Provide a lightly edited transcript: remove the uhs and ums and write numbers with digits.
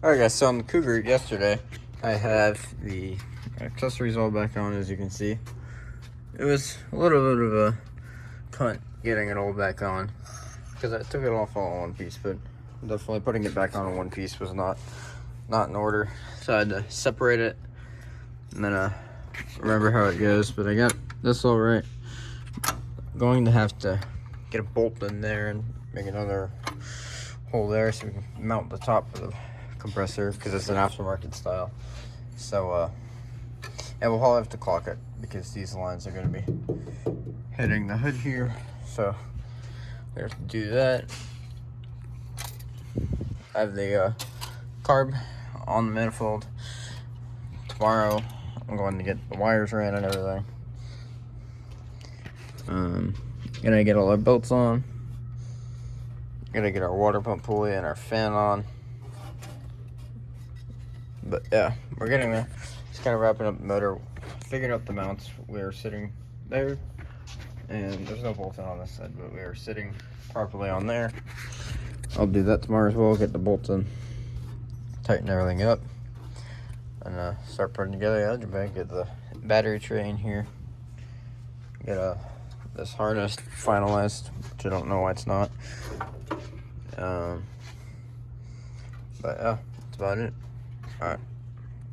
Alright guys, so on the Cougar yesterday, I have the accessories all back on, as you can see. It was a little bit of a cunt getting it all back on, because I took it off all in one piece, but definitely putting it back on in one piece was not in order. So I had to separate it, and then remember how it goes, but I got this all right. I'm going to have to get a bolt in there and make another hole there so we can mount the top of the compressor, because it's an aftermarket style. So yeah, we'll probably have to clock it because these lines are going to be hitting the hood here, so we have to do that. I have the carb on the manifold. Tomorrow I'm going to get the wires ran and everything. Gonna get all our bolts on, gonna get our water pump pulley and our fan on. But yeah, we're getting there. Just kind of wrapping up the motor, figuring out the mounts. We're sitting there, and there's no bolts on this side, but we are sitting properly on there. I'll do that tomorrow as well, get the bolts in, tighten everything up, and start putting together the engine bay. Get the battery tray in here, get this harness finalized, which I don't know why it's not. But yeah, that's about it. Alright.